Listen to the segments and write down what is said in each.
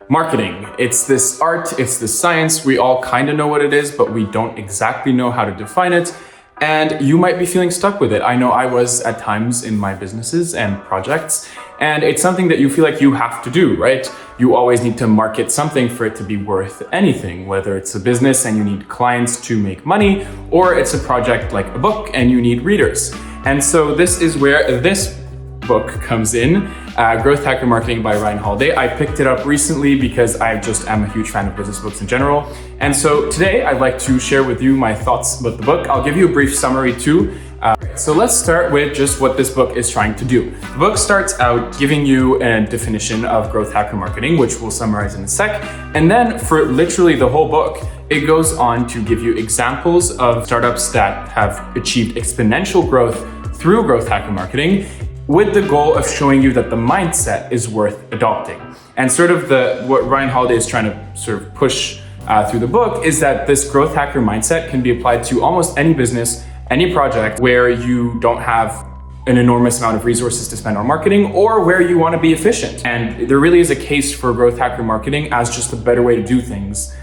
marketing. It's this art, it's this science. We all kind of know what it is, but we don't exactly know how to define it. And you might be feeling stuck with it. I know I was at times in my businesses and projects, and it's something that you feel like you have to do, right? You always need to market something for it to be worth anything, whether it's a business and you need clients to make money, or it's a project like a book and you need readers. And so this is where this book comes in, Growth Hacker Marketing by Ryan Holiday. I picked it up recently because I just am a huge fan of business books in general. And so today I'd like to share with you my thoughts about the book. I'll give you a brief summary too. So let's start with just what this book is trying to do. The book starts out giving you a definition of growth hacker marketing, which we'll summarize in a sec. And then for literally the whole book, it goes on to give you examples of startups that have achieved exponential growth through growth hacker marketing, with the goal of showing you that the mindset is worth adopting. And sort of what Ryan Holiday is trying to sort of push through the book is that this growth hacker mindset can be applied to almost any business, any project where you don't have an enormous amount of resources to spend on marketing, or where you want to be efficient. And there really is a case for growth hacker marketing as just a better way to do things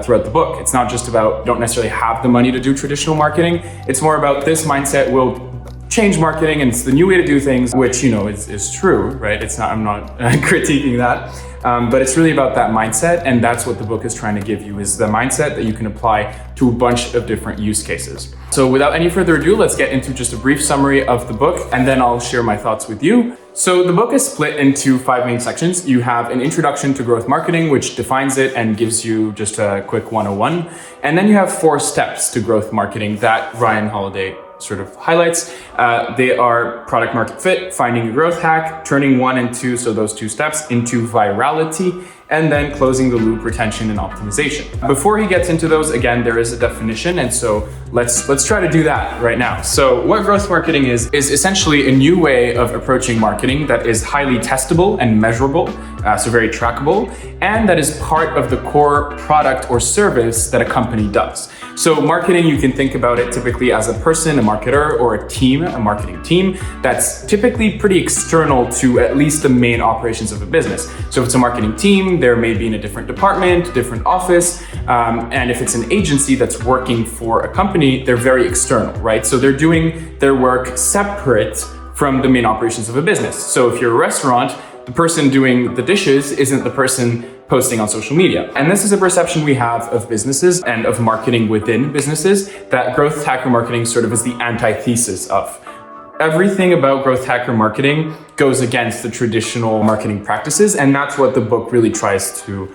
throughout the book. It's not just about you don't necessarily have the money to do traditional marketing. It's more about this mindset will change marketing and it's the new way to do things, which, you know, is true, right? It's not, I'm not critiquing that, but it's really about that mindset. And that's what the book is trying to give you, is the mindset that you can apply to a bunch of different use cases. So without any further ado, let's get into just a brief summary of the book, and then I'll share my thoughts with you. So the book is split into 5 main sections. You have an introduction to growth marketing, which defines it and gives you just a quick 101. And then you have 4 steps to growth marketing that Ryan Holiday sort of highlights. They are product market fit, finding a growth hack, turning 1 and 2, so those 2 steps, into virality, and then closing the loop, retention and optimization. Before he gets into those, again, there is a definition, and so let's try to do that right now. So what growth marketing is essentially a new way of approaching marketing that is highly testable and measurable, so very trackable, and that is part of the core product or service that a company does. So marketing, you can think about it typically as a person, a marketer, or a team, a marketing team that's typically pretty external to at least the main operations of a business. So if it's a marketing team, they're maybe in a different department, different office. And if it's an agency that's working for a company, they're very external, right? So they're doing their work separate from the main operations of a business. So if you're a restaurant, the person doing the dishes isn't the person posting on social media. And this is a perception we have of businesses and of marketing within businesses that growth hacker marketing sort of is the antithesis of. Everything about growth hacker marketing goes against the traditional marketing practices, and that's what the book really tries to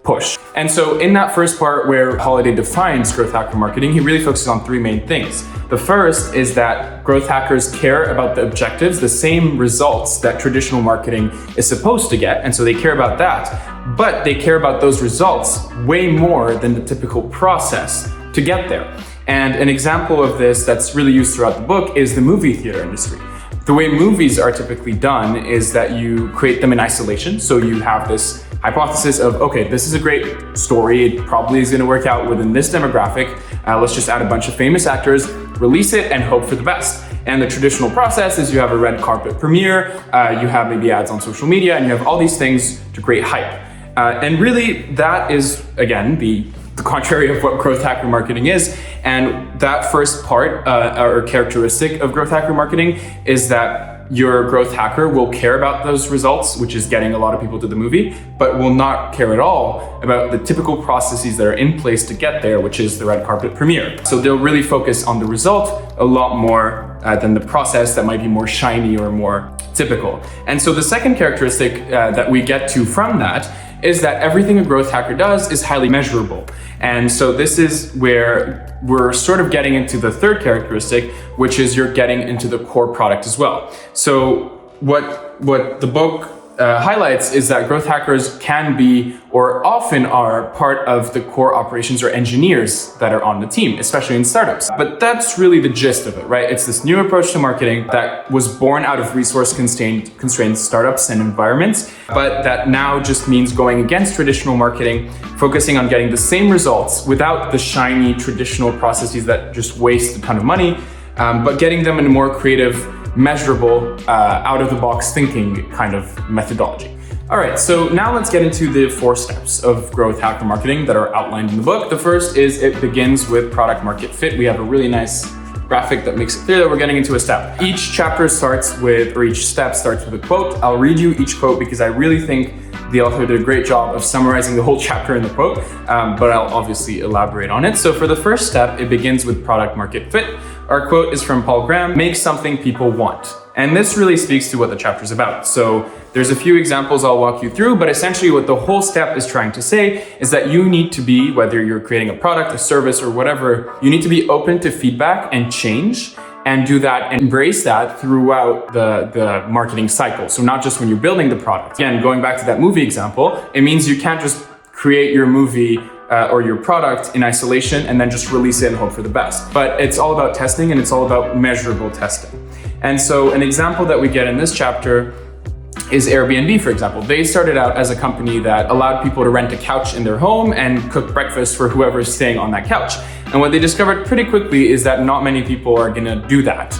push. And so in that first part where Holiday defines growth hacker marketing, he really focuses on 3 main things. The first is that growth hackers care about the objectives, the same results that traditional marketing is supposed to get. And so they care about that, but they care about those results way more than the typical process to get there. And an example of this that's really used throughout the book is the movie theater industry. The way movies are typically done is that you create them in isolation. So you have this hypothesis of, okay, this is a great story. It probably is going to work out within this demographic. Let's just add a bunch of famous actors, release it, and hope for the best. And the traditional process is you have a red carpet premiere, you have maybe ads on social media, and you have all these things to create hype. And really, that is, again, the contrary of what growth hacker marketing is. And that first part or characteristic of growth hacker marketing is that your growth hacker will care about those results, which is getting a lot of people to the movie, but will not care at all about the typical processes that are in place to get there, which is the red carpet premiere. So they'll really focus on the result a lot more than the process that might be more shiny or more typical. And so the second characteristic that we get to from that is that everything a growth hacker does is highly measurable. And so this is where we're sort of getting into the third characteristic, which is you're getting into the core product as well. So what the book highlights is that growth hackers can be, or often are, part of the core operations or engineers that are on the team, especially in startups. But that's really the gist of it, right? It's this new approach to marketing that was born out of resource-constrained startups and environments, but that now just means going against traditional marketing, focusing on getting the same results without the shiny traditional processes that just waste a ton of money, but getting them in a more creative, measurable, out-of-the-box thinking kind of methodology. All right, so now let's get into the 4 steps of growth hacker marketing that are outlined in the book. The first is it begins with product market fit. We have a really nice graphic that makes it clear that we're getting into a step. Each chapter starts with, or each step starts with a quote. I'll read you each quote because I really think the author did a great job of summarizing the whole chapter in the quote, but I'll obviously elaborate on it. So for the first step, it begins with product market fit. Our quote is from Paul Graham: "Make something people want." And this really speaks to what the chapter is about. So there's a few examples I'll walk you through, but essentially what the whole step is trying to say is that you need to be, whether you're creating a product, a service, or whatever, you need to be open to feedback and change, and do that and embrace that throughout the marketing cycle. So not just when you're building the product. Again, going back to that movie example, it means you can't just create your movie or your product in isolation and then just release it and hope for the best. But it's all about testing, and it's all about measurable testing. And so an example that we get in this chapter is Airbnb, for example. They started out as a company that allowed people to rent a couch in their home and cook breakfast for whoever's staying on that couch. And what they discovered pretty quickly is that not many people are gonna do that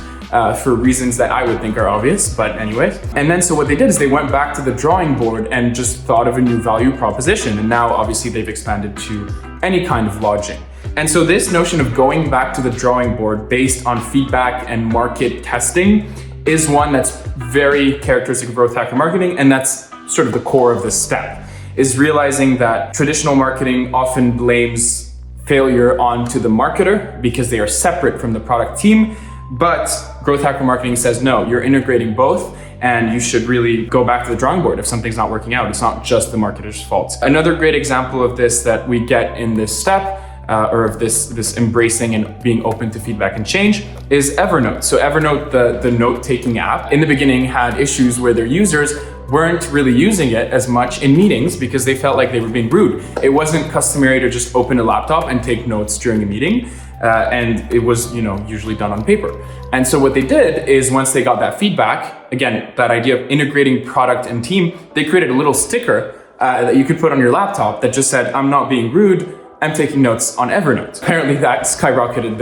for reasons that I would think are obvious, but anyways. And then so what they did is they went back to the drawing board and just thought of a new value proposition. And now obviously they've expanded to any kind of lodging. And so this notion of going back to the drawing board based on feedback and market testing is one that's very characteristic of growth hacker marketing, and that's sort of the core of this step, is realizing that traditional marketing often blames failure onto the marketer because they are separate from the product team, but growth hacker marketing says, no, you're integrating both, and you should really go back to the drawing board if something's not working out. It's not just the marketer's fault. Another great example of this that we get in this step, or of this embracing and being open to feedback and change, is Evernote. So Evernote, the note-taking app, in the beginning had issues where their users weren't really using it as much in meetings because they felt like they were being rude. It wasn't customary to just open a laptop and take notes during a meeting, and it was, usually done on paper. And so what they did is, once they got that feedback, again, that idea of integrating product and team, they created a little sticker that you could put on your laptop that just said, "I'm not being rude, I'm taking notes on Evernote." Apparently that skyrocketed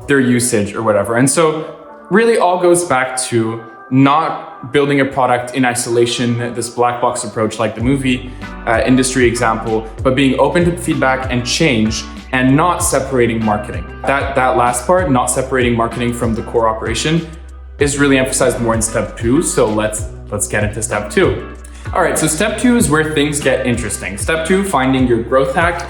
their usage or whatever. And so really all goes back to not building a product in isolation, this black box approach like the movie industry example, but being open to feedback and change, and not separating marketing. That last part, not separating marketing from the core operation, is really emphasized more in step 2. So let's get into step 2. All right, so step 2 is where things get interesting. Step 2, finding your growth hack.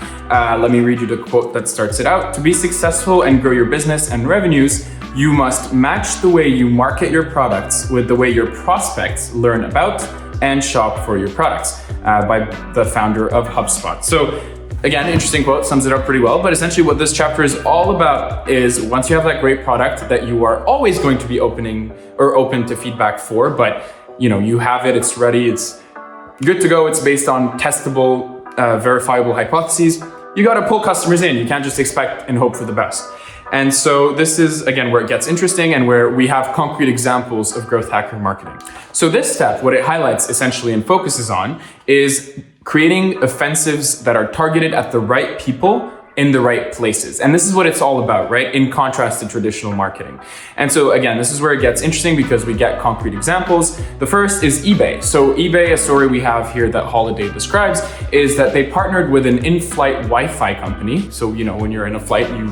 Let me read you the quote that starts it out. "To be successful and grow your business and revenues, you must match the way you market your products with the way your prospects learn about and shop for your products," by the founder of HubSpot. So again, interesting quote, sums it up pretty well. But essentially what this chapter is all about is, once you have that great product that you are always going to be open to feedback for, but you have it, it's ready, it's good to go, it's based on testable, verifiable hypotheses, you got to pull customers in. You can't just expect and hope for the best. And so this is, again, where it gets interesting and where we have concrete examples of growth hacker marketing. So this step, what it highlights essentially and focuses on, is creating offensives that are targeted at the right people in the right places. And this is what it's all about, right? In contrast to traditional marketing. And so again, this is where it gets interesting because we get concrete examples. The first is eBay. So eBay, a story we have here that Holiday describes, is that they partnered with an in-flight Wi-Fi company. So, when you're in a flight, you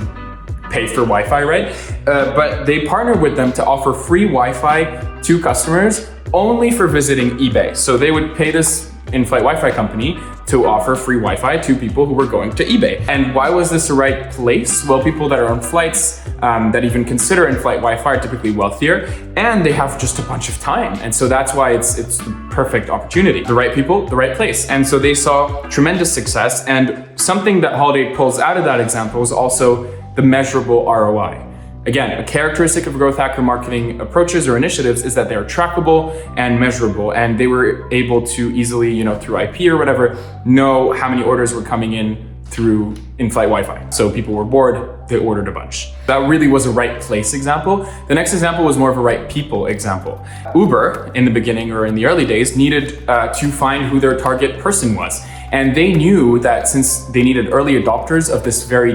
pay for Wi-Fi, right? But they partnered with them to offer free Wi-Fi to customers only for visiting eBay. So they would pay this in-flight Wi-Fi company to offer free Wi-Fi to people who were going to eBay. And why was this the right place? Well, people that are on flights that even consider in-flight Wi-Fi are typically wealthier, and they have just a bunch of time. And so that's why it's the perfect opportunity. The right people, the right place. And so they saw tremendous success. And something that Holiday pulls out of that example is also the measurable ROI. Again, a characteristic of growth hacker marketing approaches or initiatives is that they're trackable and measurable, and they were able to easily, through IP or whatever, know how many orders were coming in through in-flight Wi-Fi. So people were bored, they ordered a bunch. That really was a right place example. The next example was more of a right people example. Uber, in the beginning or in the early days, needed to find who their target person was. And they knew that since they needed early adopters of this very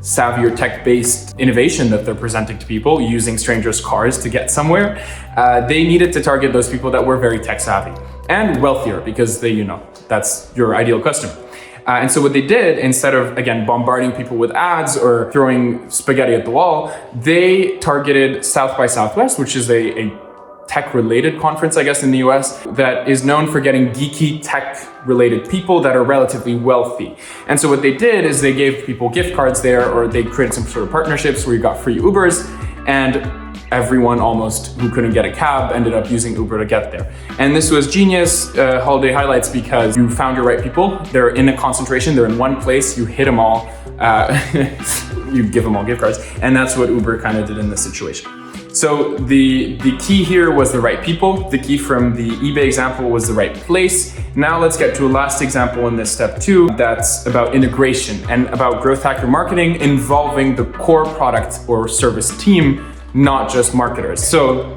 tech-savvy or tech-based innovation that they're presenting to people, using strangers' cars to get somewhere, they needed to target those people that were very tech-savvy. and wealthier because they, that's your ideal customer. And so what they did, instead of, again, bombarding people with ads or throwing spaghetti at the wall, they targeted South by Southwest, which is a tech-related conference, I guess, in the US, that is known for getting geeky tech-related people that are relatively wealthy. And so what they did is they gave people gift cards there, or they created some sort of partnerships where you got free Ubers, and everyone almost who couldn't get a cab ended up using Uber to get there. And this was genius holiday highlights because you found your right people. They're in a concentration, they're in one place, you hit them all, you give them all gift cards. And that's what Uber kind of did in this situation. So the key here was the right people. The key from the eBay example was the right place. Now let's get to a last example in this step 2 that's about integration and about growth hacker marketing involving the core product or service team, not just marketers. So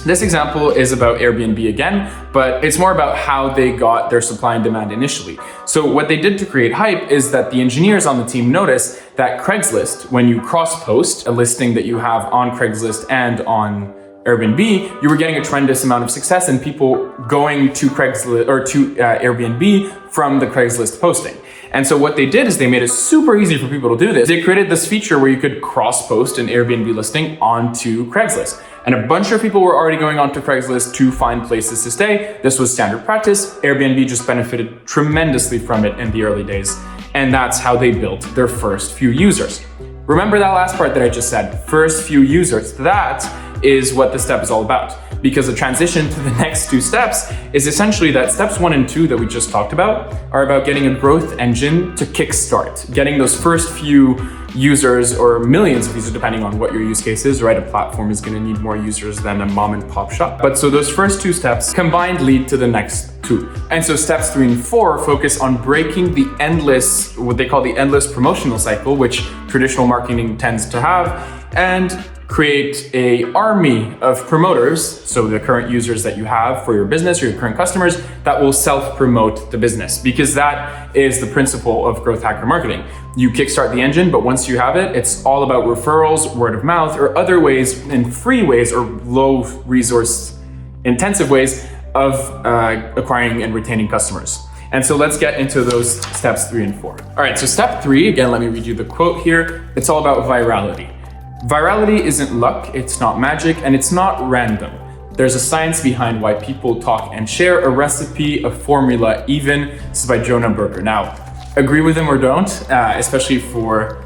this example is about Airbnb again, but it's more about how they got their supply and demand initially. So what they did to create hype is that the engineers on the team noticed that Craigslist, when you cross-post a listing that you have on Craigslist and on Airbnb, you were getting a tremendous amount of success and people going to Craigslist or to Airbnb from the Craigslist posting. And so what they did is they made it super easy for people to do this. They created this feature where you could cross-post an Airbnb listing onto Craigslist. And a bunch of people were already going onto Craigslist to find places to stay. This was standard practice. Airbnb just benefited tremendously from it in the early days. And that's how they built their first few users. Remember that last part that I just said, first few users. That is what the step is all about. Because the transition to the next 2 steps is essentially that steps 1 and 2 that we just talked about are about getting a growth engine to kickstart, getting those first few users or millions of users, depending on what your use case is, right? A platform is gonna need more users than a mom and pop shop. But so those first 2 steps combined lead to the next 2. And so steps 3 and 4 focus on breaking the endless, what they call the endless promotional cycle, which traditional marketing tends to have, and create an army of promoters, so the current users that you have for your business or your current customers, that will self-promote the business, because that is the principle of growth hacker marketing. You kickstart the engine, but once you have it, it's all about referrals, word of mouth, or other ways, and free ways or low resource intensive ways of acquiring and retaining customers. And so let's get into those steps 3 and 4. All right, so step 3, again, let me read you the quote here. It's all about virality. Virality isn't luck, it's not magic, and it's not random. There's a science behind why people talk and share, a recipe, a formula even. This is by Jonah Berger. Now, agree with him or don't, especially for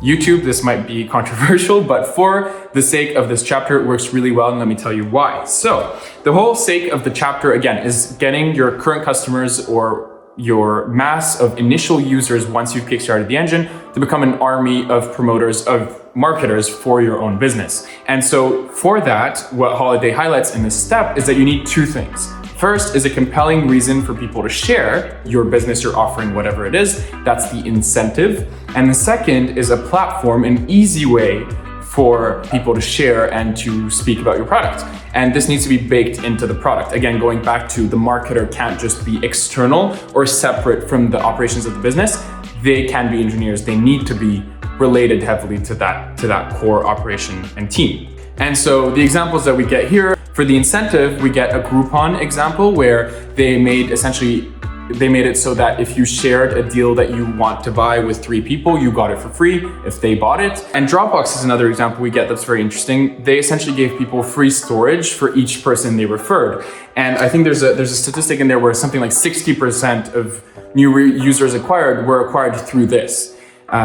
YouTube, this might be controversial, but for the sake of this chapter, it works really well, and let me tell you why. So, the whole sake of the chapter, again, is getting your current customers or your mass of initial users once you've kickstarted the engine to become an army of promoters, of marketers for your own business. And so for that, what Holiday highlights in this step is that you need 2 things. First is a compelling reason for people to share your business, your offering, whatever it is. That's the incentive. And the second is a platform, an easy way for people to share and to speak about your product. And this needs to be baked into the product. Again, going back to the marketer can't just be external or separate from the operations of the business. They can be engineers. They need to be related heavily to that core operation and team. And so the examples that we get here, for the incentive, we get a Groupon example where they made it so that if you shared a deal that you want to buy with 3 people, you got it for free if they bought it. And Dropbox is another example we get that's very interesting. They essentially gave people free storage for each person they referred. And I think there's a statistic in there where something like 60% of new users acquired were acquired through this.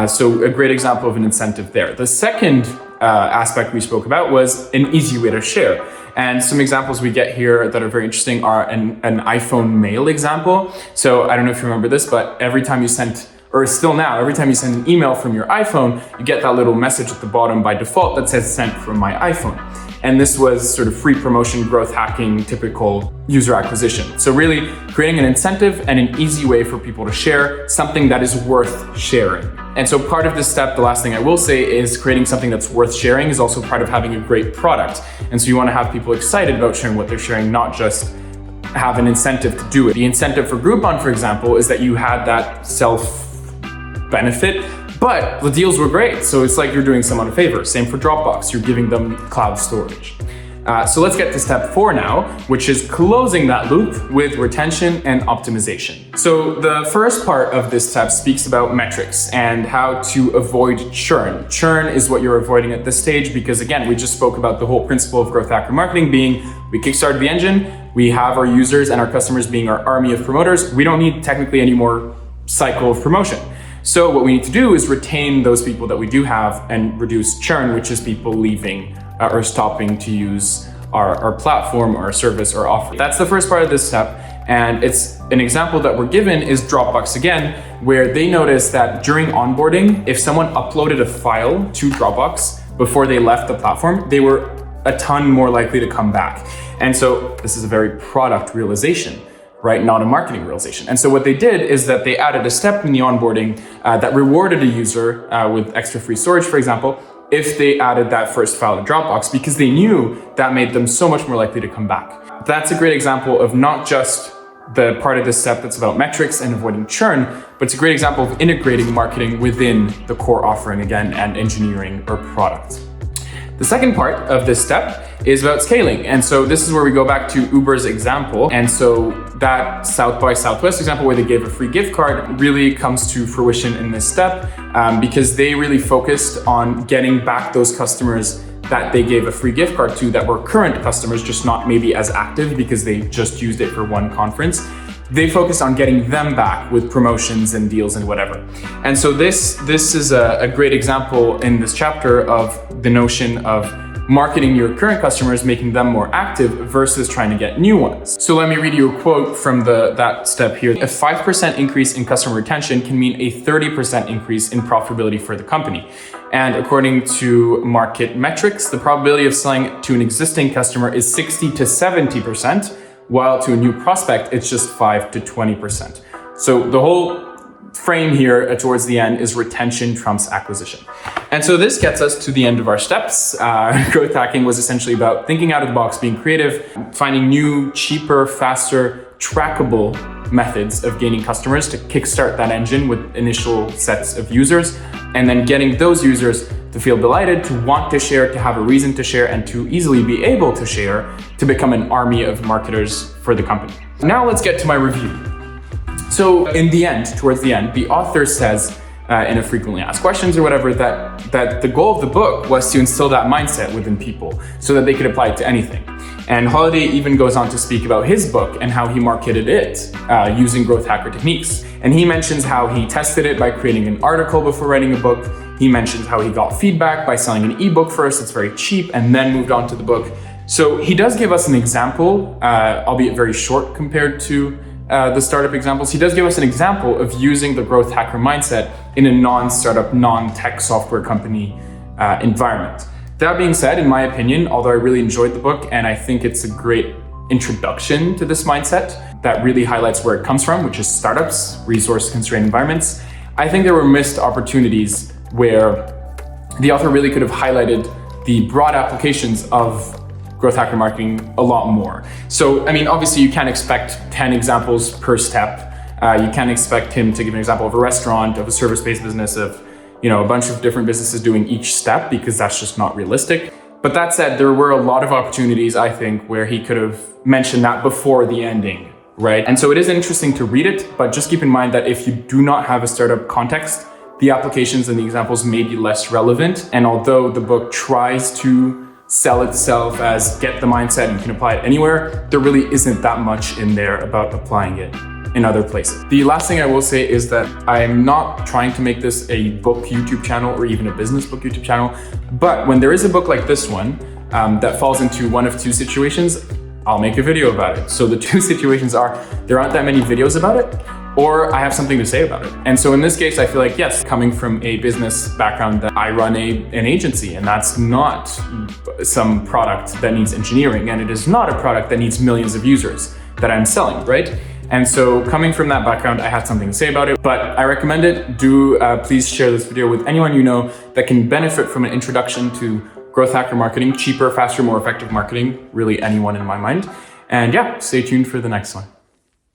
So a great example of an incentive there. The second aspect we spoke about was an easy way to share. And some examples we get here that are very interesting are an iPhone mail example. So I don't know if you remember this, but every time you send an email from your iPhone, you get that little message at the bottom by default that says sent from my iPhone. And this was sort of free promotion, growth hacking, typical user acquisition. So really creating an incentive and an easy way for people to share something that is worth sharing. And so part of this step, the last thing I will say, is creating something that's worth sharing is also part of having a great product. And so you want to have people excited about sharing what they're sharing, not just have an incentive to do it. The incentive for Groupon, for example, is that you had that self-benefit, but the deals were great. So it's like you're doing someone a favor. Same for Dropbox, you're giving them cloud storage. So let's get to step 4 now, which is closing that loop with retention and optimization. So the first part of this step speaks about metrics and how to avoid churn. Churn is what you're avoiding at this stage because, again, we just spoke about the whole principle of growth hacker marketing being we kickstarted the engine, we have our users and our customers being our army of promoters. We don't need technically any more cycle of promotion. So what we need to do is retain those people that we do have and reduce churn, which is people leaving or stopping to use our platform, our service, or offer. That's the first part of this step. And it's an example that we're given is Dropbox again, where they noticed that during onboarding, if someone uploaded a file to Dropbox before they left the platform, they were a ton more likely to come back. And so this is a very product realization, right? Not a marketing realization. And so what they did is that they added a step in the onboarding that rewarded a user with extra free storage, for example, if they added that first file to Dropbox, because they knew that made them so much more likely to come back. That's a great example of not just the part of this step that's about metrics and avoiding churn, but it's a great example of integrating marketing within the core offering again and engineering or product. The second part of this step is about scaling. And so this is where we go back to Uber's example. And so that South by Southwest example where they gave a free gift card really comes to fruition in this step because they really focused on getting back those customers that they gave a free gift card to that were current customers, just not maybe as active because they just used it for one conference. They focused on getting them back with promotions and deals and whatever. And so this is a great example in this chapter of the notion of marketing your current customers, making them more active versus trying to get new ones. So let me read you a quote from that step here. A 5% increase in customer retention can mean a 30% increase in profitability for the company. And according to market metrics, the probability of selling to an existing customer is 60 to 70%, while to a new prospect, it's just 5 to 20%. So the whole frame here towards the end is retention trumps acquisition. And so this gets us to the end of our steps. Growth hacking was essentially about thinking out of the box, being creative, finding new, cheaper, faster, trackable methods of gaining customers to kickstart that engine with initial sets of users, and then getting those users to feel delighted, to want to share, to have a reason to share, and to easily be able to share, to become an army of marketers for the company. Now let's get to my review. So in the end, towards the end, the author says in a frequently asked questions or whatever, that the goal of the book was to instill that mindset within people so that they could apply it to anything. And Holiday even goes on to speak about his book and how he marketed it using growth hacker techniques. And he mentions how he tested it by creating an article before writing a book. He mentions how he got feedback by selling an ebook first, it's very cheap, and then moved on to the book. So he does give us an example, albeit very short compared to the startup examples. He does give us an example of using the growth hacker mindset in a non-startup, non-tech software company environment. That being said, in my opinion, although I really enjoyed the book and I think it's a great introduction to this mindset that really highlights where it comes from, which is startups, resource-constrained environments, I think there were missed opportunities where the author really could have highlighted the broad applications of growth hacker marketing a lot more. So, I mean, obviously you can't expect 10 examples per step. You can't expect him to give an example of a restaurant, of a service-based business, of a bunch of different businesses doing each step, because that's just not realistic. But that said, there were a lot of opportunities, I think, where he could have mentioned that before the ending, right? And so it is interesting to read it, but just keep in mind that if you do not have a startup context, the applications and the examples may be less relevant. And although the book tries to sell itself as get the mindset and you can apply it anywhere, there really isn't that much in there about applying it in other places. The last thing I will say is that I'm not trying to make this a book YouTube channel or even a business book YouTube channel, but when there is a book like this one that falls into one of two situations, I'll make a video about it. So the two situations are, there aren't that many videos about it, or I have something to say about it. And so in this case, I feel like, yes, coming from a business background, that I run an agency, and that's not some product that needs engineering, and it is not a product that needs millions of users that I'm selling, right? And so coming from that background, I had something to say about it, but I recommend it. Do please share this video with anyone you know that can benefit from an introduction to growth hacker marketing, cheaper, faster, more effective marketing, really anyone in my mind. And yeah, stay tuned for the next one.